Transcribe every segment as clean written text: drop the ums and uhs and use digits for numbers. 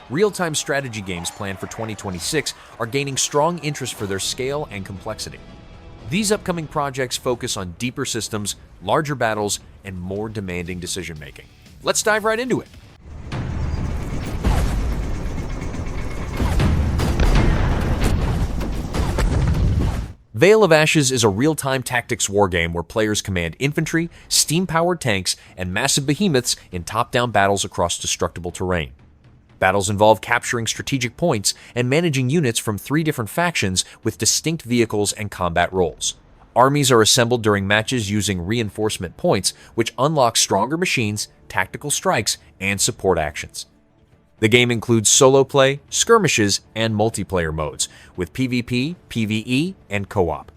real-time strategy games planned for 2026 are gaining strong interest for their scale and complexity. These upcoming projects focus on deeper systems, larger battles, and more demanding decision-making. Let's dive right into it. Veil of Ashes is a real-time tactics wargame where players command infantry, steam-powered tanks, and massive behemoths in top-down battles across destructible terrain. Battles involve capturing strategic points and managing units from 3 different factions with distinct vehicles and combat roles. Armies are assembled during matches using reinforcement points, which unlock stronger machines, tactical strikes, and support actions. The game includes solo play, skirmishes, and multiplayer modes, with PvP, PvE, and co-op.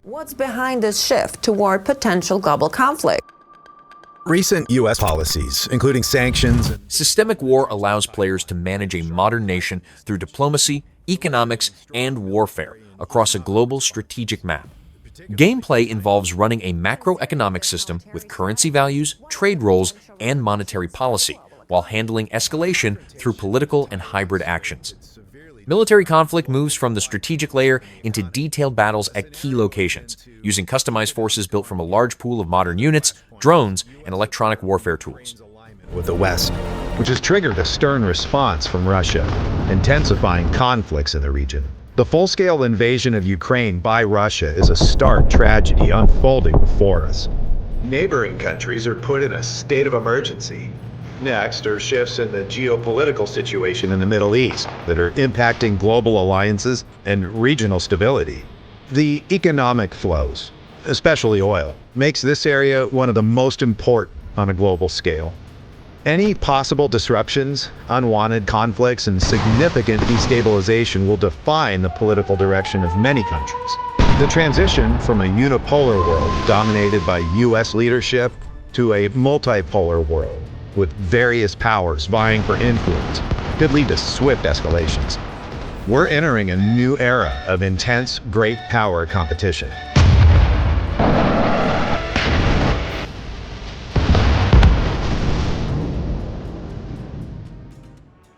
What's behind this shift toward potential global conflict? Recent U.S. policies, including sanctions. Systemic war allows players to manage a modern nation through diplomacy, economics, and warfare across a global strategic map. Gameplay involves running a macroeconomic system with currency values, trade roles, and monetary policy, while handling escalation through political and hybrid actions. Military conflict moves from the strategic layer into detailed battles at key locations, using customized forces built from a large pool of modern units, drones, and electronic warfare tools. With the West, which has triggered a stern response from Russia, intensifying conflicts in the region. The full-scale invasion of Ukraine by Russia is a stark tragedy unfolding before us. Neighboring countries are put in a state of emergency. Next are shifts in the geopolitical situation in the Middle East that are impacting global alliances and regional stability. The economic flows, especially oil, makes this area one of the most important on a global scale. Any possible disruptions, unwanted conflicts, and significant destabilization will define the political direction of many countries. The transition from a unipolar world dominated by U.S. leadership to a multipolar world with various powers vying for influence could lead to swift escalations. We're entering a new era of intense great power competition.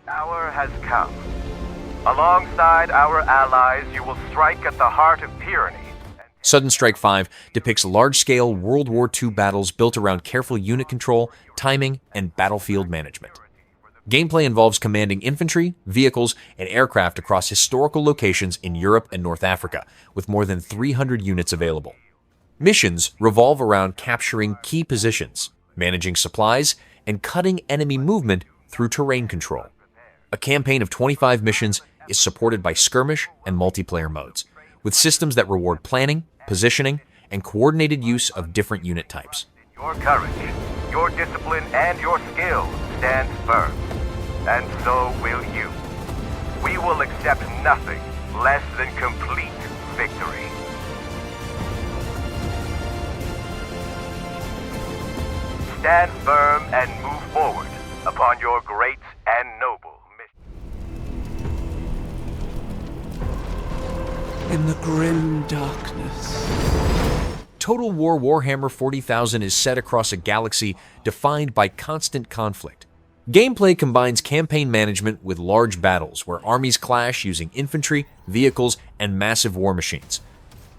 Hour has come. Alongside our allies, you will strike at the heart of tyranny. Sudden Strike 5 depicts large-scale World War II battles built around careful unit control, timing, and battlefield management. Gameplay involves commanding infantry, vehicles, and aircraft across historical locations in Europe and North Africa, with more than 300 units available. Missions revolve around capturing key positions, managing supplies, and cutting enemy movement through terrain control. A campaign of 25 missions is supported by skirmish and multiplayer modes, with systems that reward planning, positioning, and coordinated use of different unit types. Your courage, your discipline, and your skill stand firm. And so will you. We will accept nothing less than complete victory. Stand firm and move forward upon your great and noble mission. In the grim darkness. Total War Warhammer 40,000 is set across a galaxy defined by constant conflict. Gameplay combines campaign management with large battles where armies clash using infantry, vehicles, and massive war machines.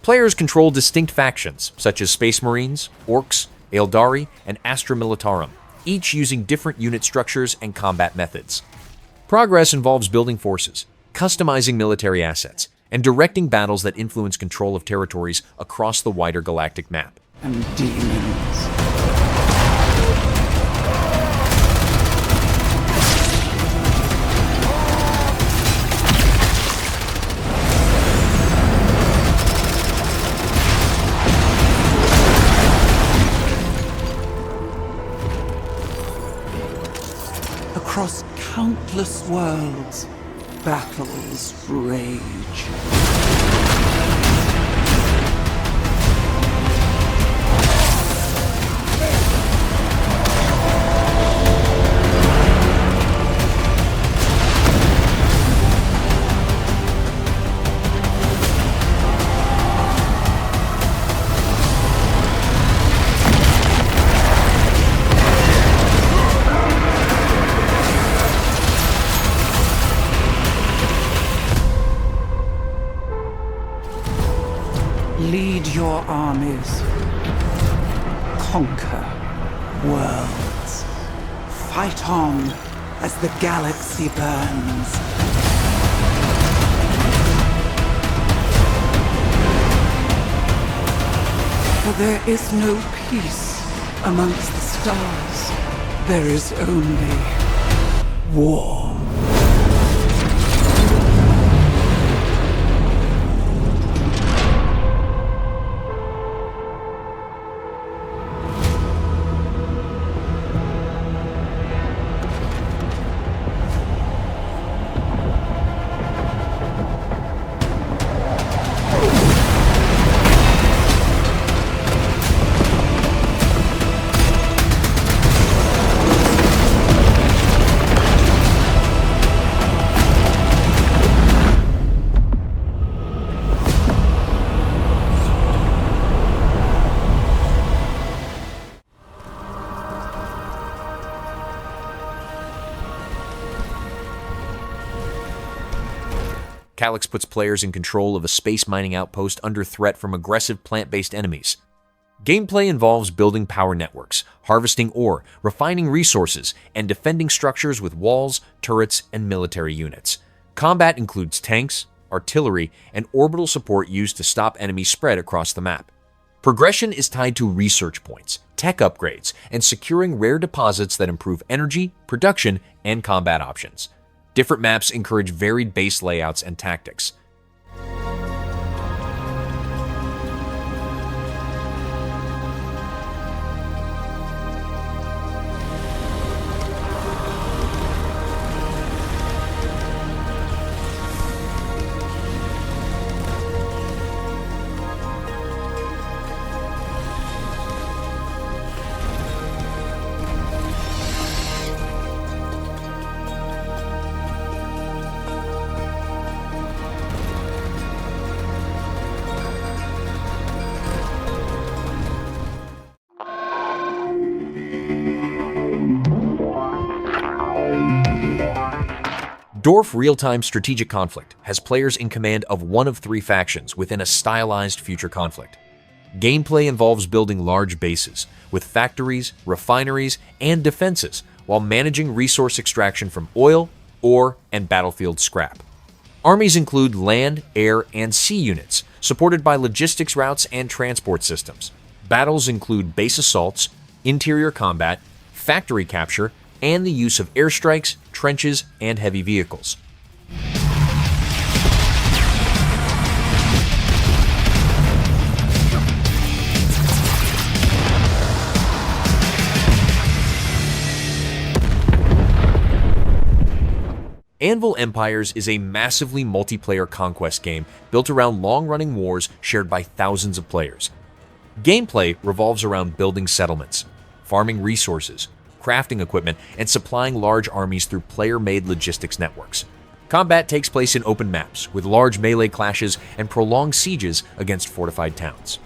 Players control distinct factions such as Space Marines, Orcs, Eldari, and Astra Militarum, each using different unit structures and combat methods. Progress involves building forces, customizing military assets, and directing battles that influence control of territories across the wider galactic map. And demons. Across countless worlds, battles rage. Lead your armies. Conquer worlds. Fight on as the galaxy burns. For there is no peace amongst the stars. There is only war. Calyx puts players in control of a space mining outpost under threat from aggressive plant-based enemies. Gameplay involves building power networks, harvesting ore, refining resources, and defending structures with walls, turrets, and military units. Combat includes tanks, artillery, and orbital support used to stop enemies spread across the map. Progression is tied to research points, tech upgrades, and securing rare deposits that improve energy, production, and combat options. Different maps encourage varied base layouts and tactics. DORF Real-Time Strategic Conflict has players in command of one of three factions within a stylized future conflict. Gameplay involves building large bases, with factories, refineries, and defenses, while managing resource extraction from oil, ore, and battlefield scrap. Armies include land, air, and sea units, supported by logistics routes and transport systems. Battles include base assaults, interior combat, factory capture, and the use of airstrikes, trenches, and heavy vehicles. Anvil Empires is a massively multiplayer conquest game built around long-running wars shared by thousands of players. Gameplay revolves around building settlements, farming resources, crafting equipment, and supplying large armies through player-made logistics networks. Combat takes place in open maps, with large melee clashes and prolonged sieges against fortified towns.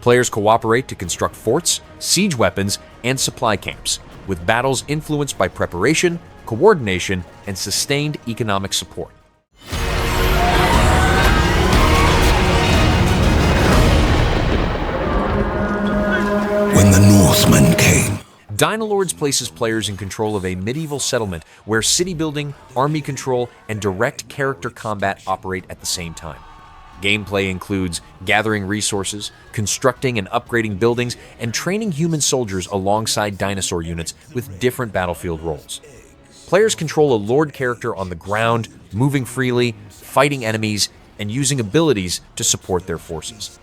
Players cooperate to construct forts, siege weapons, and supply camps, with battles influenced by preparation, coordination, and sustained economic support. When the Northmen came, Dinolords places players in control of a medieval settlement where city building, army control, and direct character combat operate at the same time. Gameplay includes gathering resources, constructing and upgrading buildings, and training human soldiers alongside dinosaur units with different battlefield roles. Players control a Lord character on the ground, moving freely, fighting enemies, and using abilities to support their forces.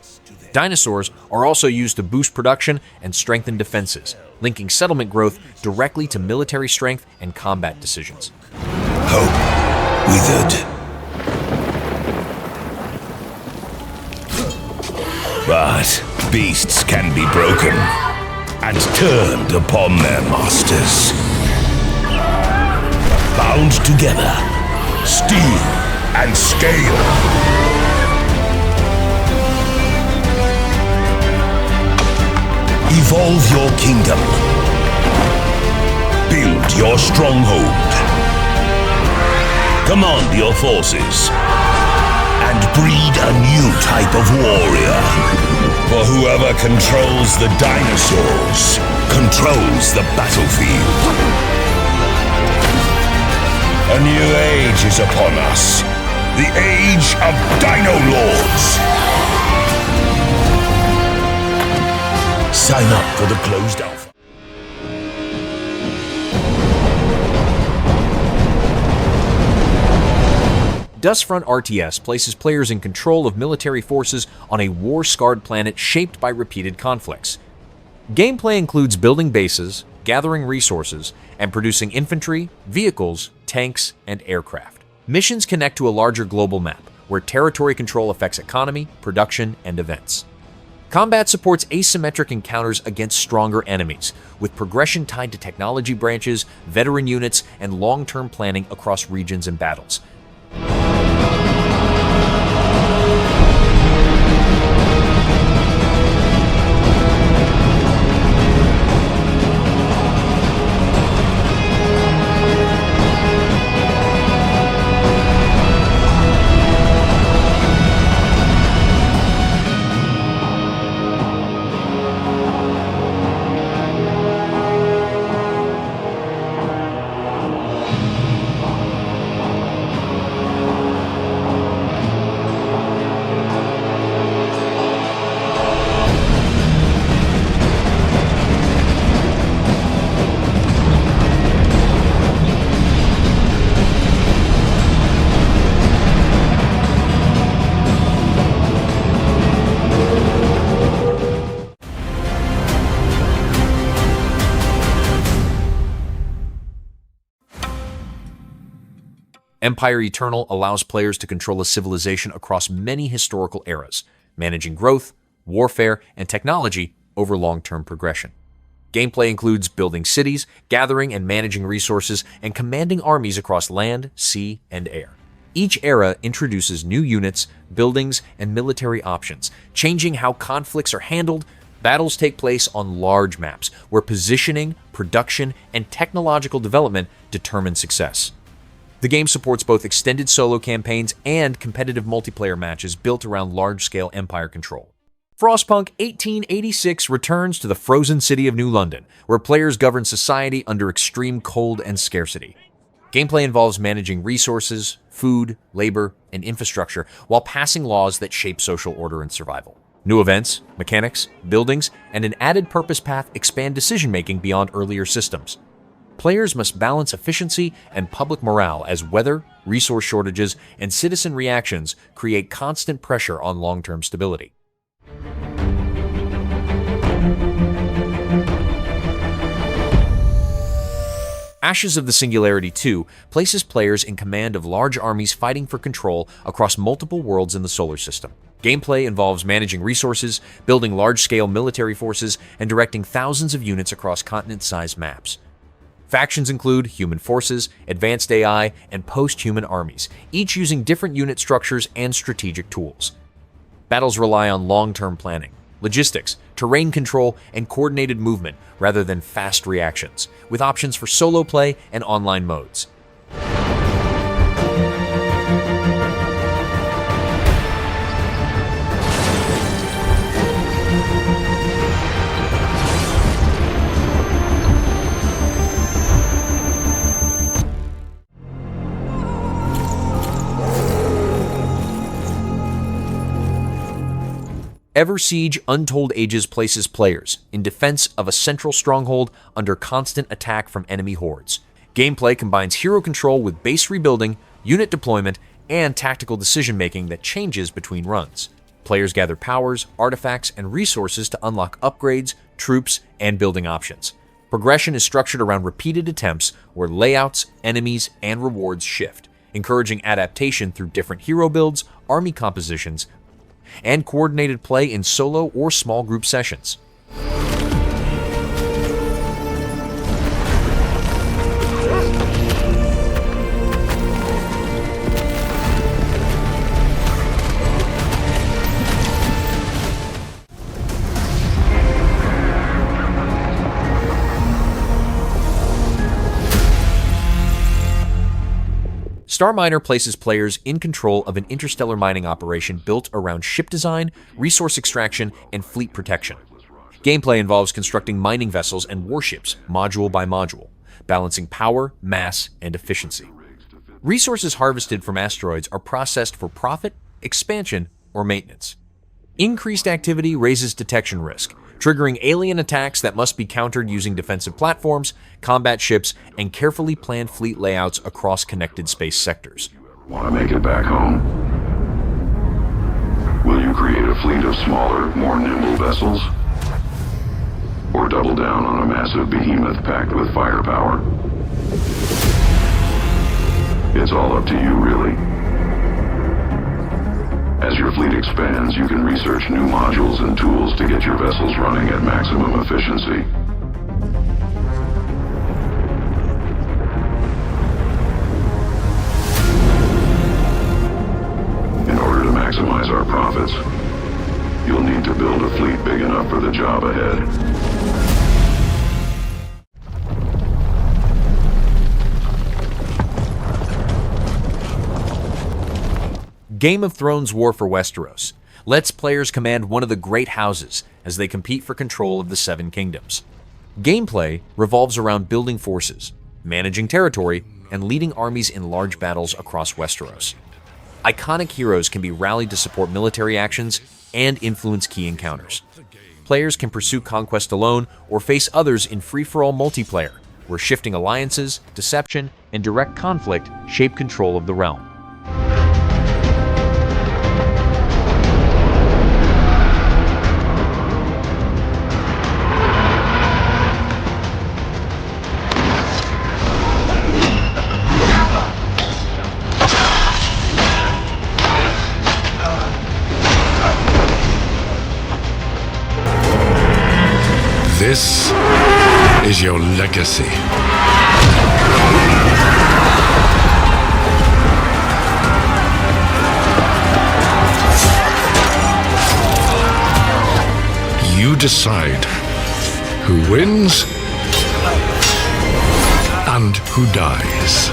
Dinosaurs are also used to boost production and strengthen defenses, linking settlement growth directly to military strength and combat decisions. Hope withered. But beasts can be broken and turned upon their masters. Bound together, steel and scale. Evolve your kingdom. Build your stronghold. Command your forces. And breed a new type of warrior. For whoever controls the dinosaurs controls the battlefield. A new age is upon us. The age of Dinolords. Sign up for the closed alpha. Front RTS places players in control of military forces on a war-scarred planet shaped by repeated conflicts. Gameplay includes building bases, gathering resources, and producing infantry, vehicles, tanks, and aircraft. Missions connect to a larger global map, where territory control affects economy, production, and events. Combat supports asymmetric encounters against stronger enemies, with progression tied to technology branches, veteran units, and long-term planning across regions and battles. Empire Eternal allows players to control a civilization across many historical eras, managing growth, warfare, and technology over long-term progression. Gameplay includes building cities, gathering and managing resources, and commanding armies across land, sea, and air. Each era introduces new units, buildings, and military options, changing how conflicts are handled. Battles take place on large maps, where positioning, production, and technological development determine success. The game supports both extended solo campaigns and competitive multiplayer matches built around large-scale Empire control. Frostpunk 1886 returns to the frozen city of New London, where players govern society under extreme cold and scarcity. Gameplay involves managing resources, food, labor, and infrastructure while passing laws that shape social order and survival. New events, mechanics, buildings, and an added purpose path expand decision-making beyond earlier systems. Players must balance efficiency and public morale as weather, resource shortages, and citizen reactions create constant pressure on long-term stability. Ashes of the Singularity 2 places players in command of large armies fighting for control across multiple worlds in the solar system. Gameplay involves managing resources, building large-scale military forces, and directing thousands of units across continent-sized maps. Factions include human forces, advanced AI, and post-human armies, each using different unit structures and strategic tools. Battles rely on long-term planning, logistics, terrain control, and coordinated movement rather than fast reactions, with options for solo play and online modes. Eversiege Untold Ages places players in defense of a central stronghold under constant attack from enemy hordes. Gameplay combines hero control with base rebuilding, unit deployment, and tactical decision-making that changes between runs. Players gather powers, artifacts, and resources to unlock upgrades, troops, and building options. Progression is structured around repeated attempts where layouts, enemies, and rewards shift, encouraging adaptation through different hero builds, army compositions, and coordinated play in solo or small group sessions. Starminer places players in control of an interstellar mining operation built around ship design, resource extraction, and fleet protection. Gameplay involves constructing mining vessels and warships, module by module, balancing power, mass, and efficiency. Resources harvested from asteroids are processed for profit, expansion, or maintenance. Increased activity raises detection risk, triggering alien attacks that must be countered using defensive platforms, combat ships, and carefully planned fleet layouts across connected space sectors. Want to make it back home? Will you create a fleet of smaller, more nimble vessels? Or double down on a massive behemoth packed with firepower? It's all up to you, really. As your fleet expands, you can research new modules and tools to get your vessels running at maximum efficiency. In order to maximize our profits, you'll need to build a fleet big enough for the job ahead. Game of Thrones War for Westeros lets players command one of the great houses as they compete for control of the Seven Kingdoms. Gameplay revolves around building forces, managing territory, and leading armies in large battles across Westeros. Iconic heroes can be rallied to support military actions and influence key encounters. Players can pursue conquest alone or face others in free-for-all multiplayer, where shifting alliances, deception, and direct conflict shape control of the realm. This is your legacy. You decide who wins and who dies.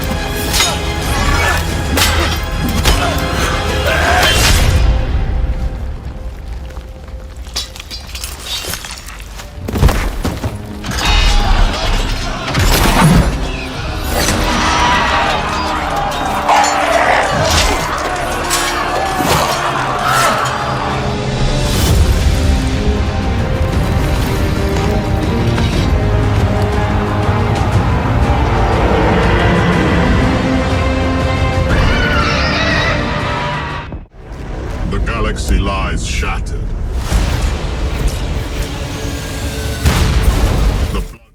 The galaxy lies shattered.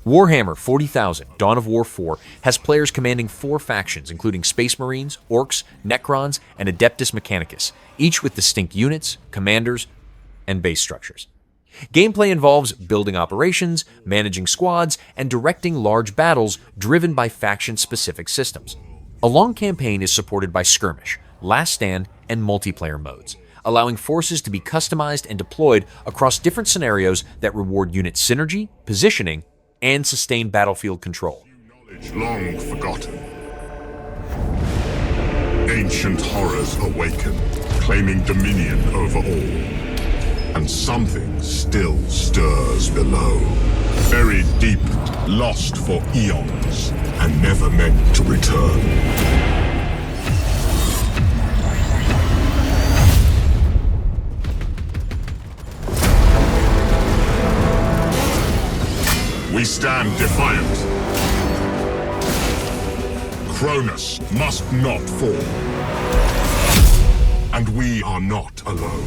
Warhammer 40,000 Dawn of War 4 has players commanding 4 factions, including Space Marines, Orcs, Necrons, and Adeptus Mechanicus, each with distinct units, commanders, and base structures. Gameplay involves building operations, managing squads, and directing large battles driven by faction-specific systems. A long campaign is supported by Skirmish, Last Stand, and multiplayer modes, allowing forces to be customized and deployed across different scenarios that reward unit synergy, positioning, and sustained battlefield control. Knowledge long forgotten. Ancient horrors awaken, claiming dominion over all. And something still stirs below. Buried deep, lost for eons, and never meant to return. We stand defiant. Cronus must not fall. And we are not alone.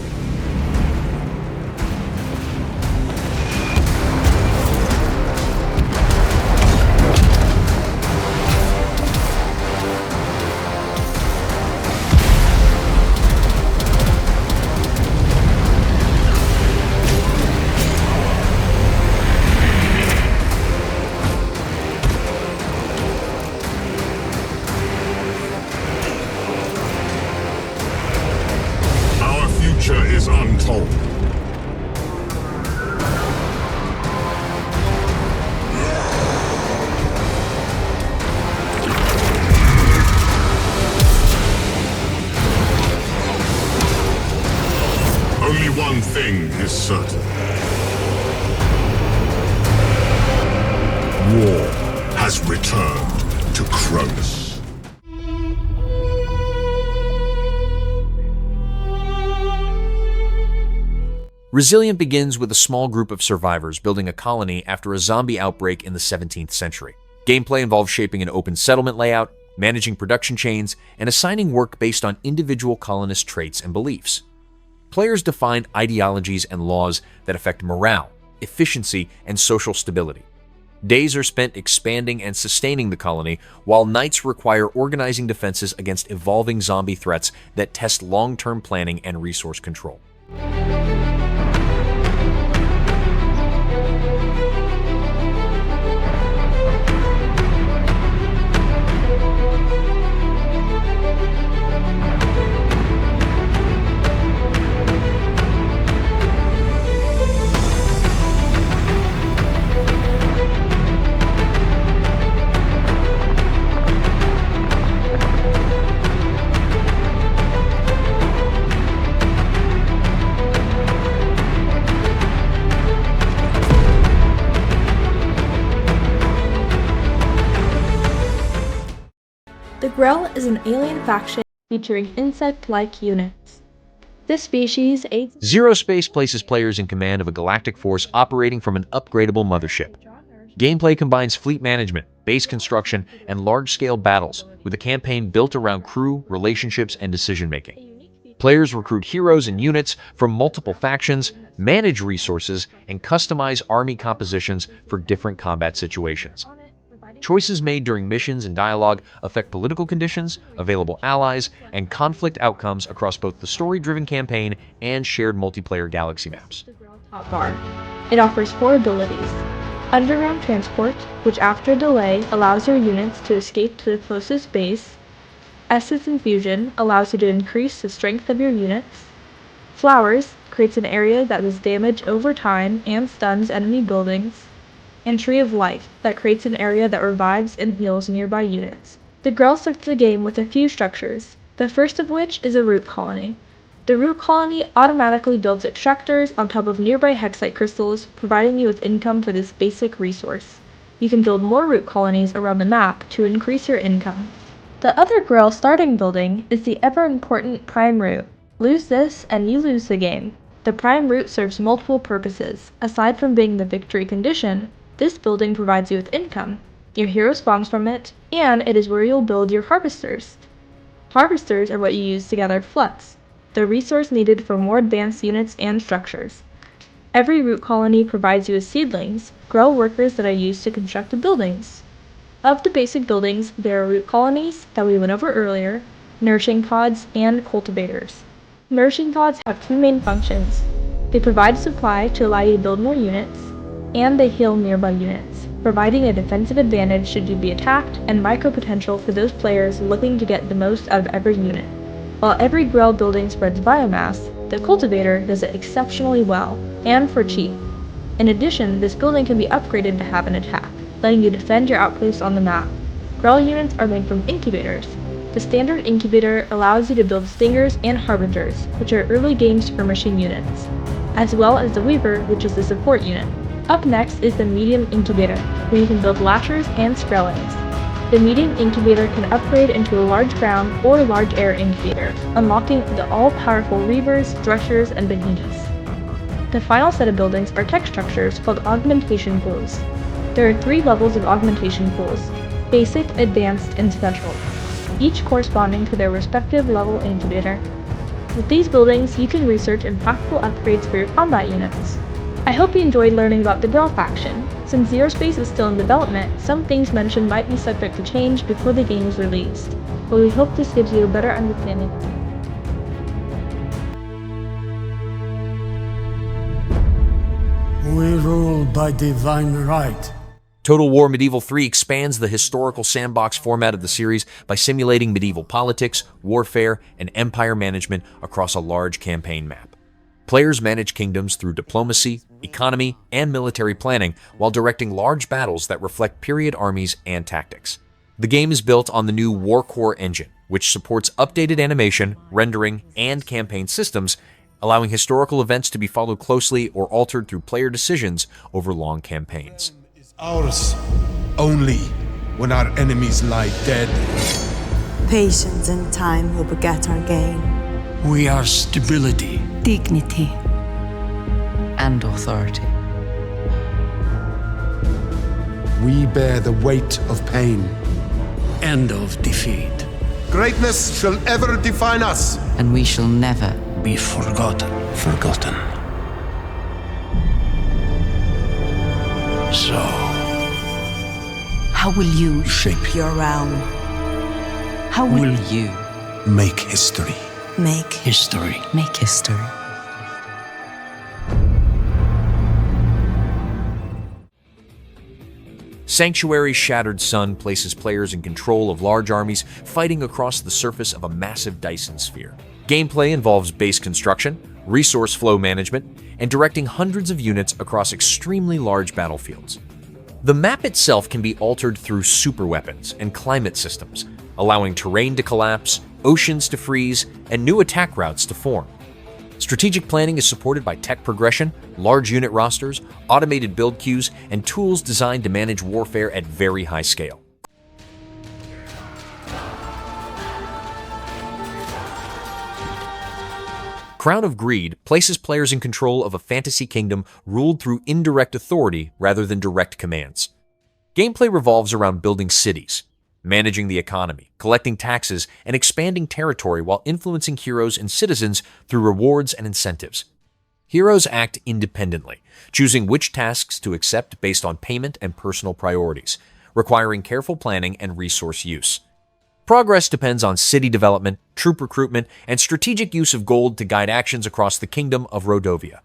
Is untold. Only one thing is certain. War has returned to Cronus. Resilient begins with a small group of survivors building a colony after a zombie outbreak in the 17th century. Gameplay involves shaping an open settlement layout, managing production chains, and assigning work based on individual colonist traits and beliefs. Players define ideologies and laws that affect morale, efficiency, and social stability. Days are spent expanding and sustaining the colony, while nights require organizing defenses against evolving zombie threats that test long-term planning and resource control. The Grell is an alien faction featuring insect-like units. This species aids ZeroSpace places players in command of a galactic force operating from an upgradable mothership. Gameplay combines fleet management, base construction, and large-scale battles, with a campaign built around crew, relationships, and decision-making. Players recruit heroes and units from multiple factions, manage resources, and customize army compositions for different combat situations. Choices made during missions and dialogue affect political conditions, available allies, and conflict outcomes across both the story-driven campaign and shared multiplayer galaxy maps. top bar. It offers 4 abilities. Underground transport, which after delay allows your units to escape to the closest base. Essence infusion allows you to increase the strength of your units. Flowers creates an area that does damage over time and stuns enemy buildings. And Tree of Life that creates an area that revives and heals nearby units. The Grell starts the game with a few structures, the first of which is a root colony. The root colony automatically builds extractors on top of nearby hexite crystals, providing you with income for this basic resource. You can build more root colonies around the map to increase your income. The other Grell starting building is the ever-important Prime Root. Lose this and you lose the game. The Prime Root serves multiple purposes. Aside from being the victory condition, this building provides you with income. Your hero spawns from it, and it is where you'll build your harvesters. Harvesters are what you use to gather flux, the resource needed for more advanced units and structures. Every root colony provides you with seedlings, Grell workers that are used to construct the buildings. Of the basic buildings, there are root colonies that we went over earlier, nourishing pods, and cultivators. Nourishing pods have 2 main functions. They provide supply to allow you to build more units, and they heal nearby units, providing a defensive advantage should you be attacked and micro-potential for those players looking to get the most out of every unit. While every Grell building spreads biomass, the cultivator does it exceptionally well, and for cheap. In addition, this building can be upgraded to have an attack, letting you defend your outposts on the map. Grell units are made from incubators. The standard incubator allows you to build stingers and harbingers, which are early game skirmishing units, as well as the weaver, which is the support unit. Up next is the medium incubator, where you can build lashers and skrellings. The medium incubator can upgrade into a large ground or large air incubator, unlocking the all-powerful reavers, threshers, and behemoths. The final set of buildings are tech structures called augmentation bows. There are 3 levels of augmentation pools: basic, advanced, and central, each corresponding to their respective level incubator. With these buildings, you can research impactful upgrades for your combat units. I hope you enjoyed learning about the DORF faction. Since ZeroSpace is still in development, some things mentioned might be subject to change before the game is released, but we hope this gives you a better understanding. We rule by divine right. Total War Medieval 3 expands the historical sandbox format of the series by simulating medieval politics, warfare, and empire management across a large campaign map. Players manage kingdoms through diplomacy, economy, and military planning while directing large battles that reflect period armies and tactics. The game is built on the new Warcore engine, which supports updated animation, rendering, and campaign systems, allowing historical events to be followed closely or altered through player decisions over long campaigns. Ours, only when our enemies lie dead. Patience and time will beget our gain. We are stability, Dignity. And authority. We bear the weight of pain. end of defeat. Greatness shall ever define us. And we shall never Be forgotten. Forgotten. So, How will you Shape your realm? How will will you Make history. make history. make history. Sanctuary's Shattered Sun places players in control of large armies fighting across the surface of a massive Dyson sphere. Gameplay involves base construction, resource flow management, and directing hundreds of units across extremely large battlefields. The map itself can be altered through superweapons and climate systems, allowing terrain to collapse, oceans to freeze, and new attack routes to form. Strategic planning is supported by tech progression, large unit rosters, automated build queues, and tools designed to manage warfare at very high scale. Crown of Greed places players in control of a fantasy kingdom ruled through indirect authority rather than direct commands. Gameplay revolves around building cities, managing the economy, collecting taxes, and expanding territory while influencing heroes and citizens through rewards and incentives. Heroes act independently, choosing which tasks to accept based on payment and personal priorities, requiring careful planning and resource use. Progress depends on city development, troop recruitment, and strategic use of gold to guide actions across the Kingdom of Rodovia.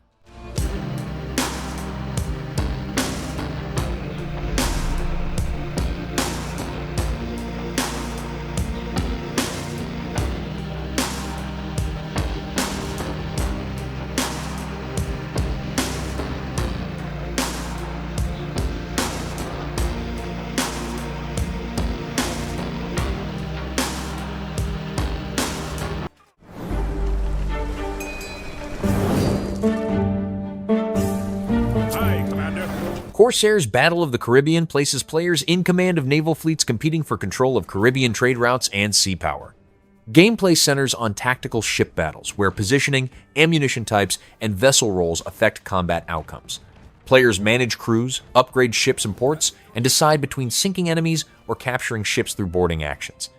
Corsairs Battle of the Caribbean places players in command of naval fleets competing for control of Caribbean trade routes and sea power. Gameplay centers on tactical ship battles, where positioning, ammunition types, and vessel roles affect combat outcomes. Players manage crews, upgrade ships and ports, and decide between sinking enemies or capturing ships through boarding actions.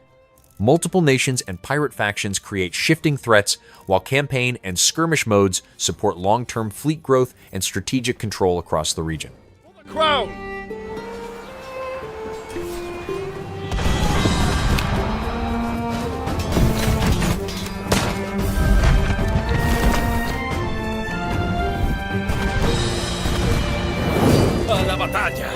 Multiple nations and pirate factions create shifting threats, while campaign and skirmish modes support long-term fleet growth and strategic control across the region. Crown! A la batalla!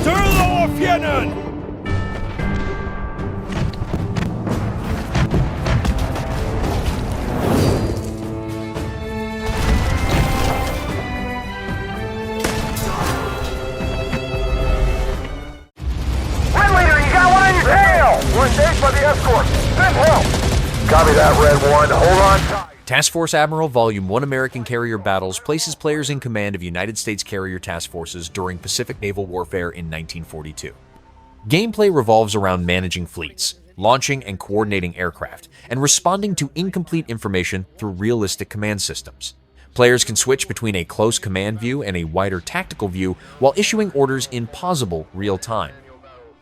Turlo by the escort. Send help. Copy that, Red 1. Hold on tight. Task Force Admiral Volume 1 American Carrier Battles places players in command of United States carrier task forces during Pacific naval warfare in 1942. Gameplay revolves around managing fleets, launching and coordinating aircraft, and responding to incomplete information through realistic command systems. Players can switch between a close command view and a wider tactical view while issuing orders in pausable real time.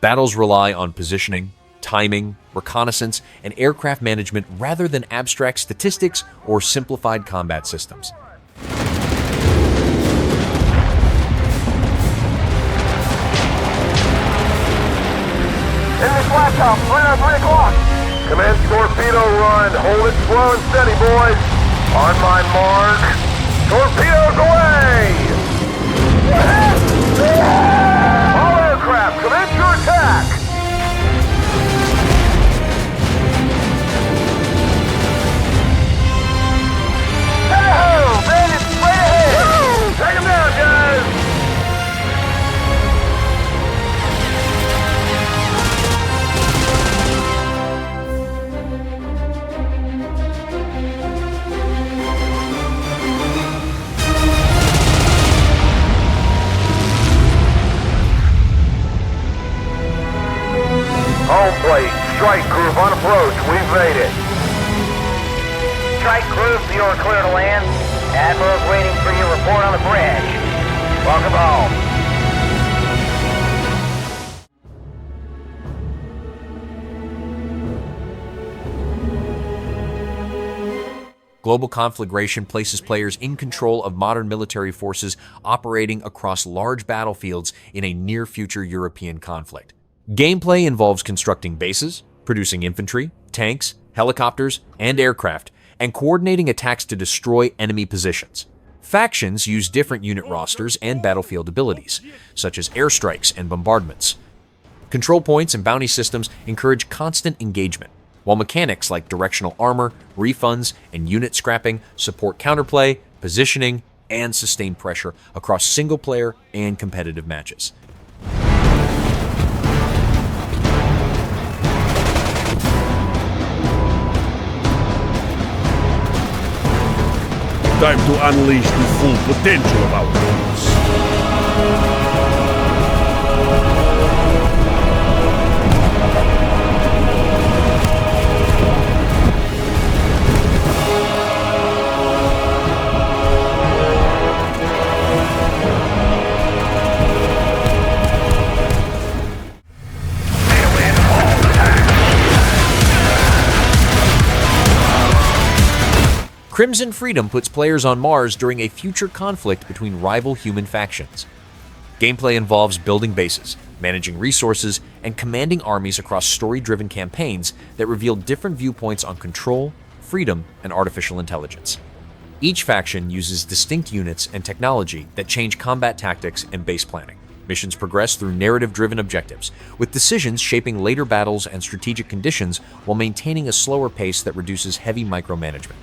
Battles rely on positioning, timing, reconnaissance, and aircraft management rather than abstract statistics or simplified combat systems. In this laptop, right on 3 o'clock. Commence torpedo run. Hold it slow and steady, boys. On my mark. Torpedoes away! All aircraft, commence your attack! Hey-ho! Bandits straight ahead! Take them down, guys! Home plate, strike group on approach. We've made it. Strike group, you're clear to land. Admiral's waiting for your report on the bridge. Welcome home. Global Conflagration places players in control of modern military forces operating across large battlefields in a near-future European conflict. Gameplay involves constructing bases, producing infantry, tanks, helicopters, and aircraft, and coordinating attacks to destroy enemy positions. Factions use different unit rosters and battlefield abilities, such as airstrikes and bombardments. Control points and bounty systems encourage constant engagement, while mechanics like directional armor, refunds, and unit scrapping support counterplay, positioning, and sustained pressure across single-player and competitive matches. Time to unleash the full potential of our force. Crimson Freedom puts players on Mars during a future conflict between rival human factions. Gameplay involves building bases, managing resources, and commanding armies across story-driven campaigns that reveal different viewpoints on control, freedom, and artificial intelligence. Each faction uses distinct units and technology that change combat tactics and base planning. Missions progress through narrative-driven objectives, with decisions shaping later battles and strategic conditions while maintaining a slower pace that reduces heavy micromanagement.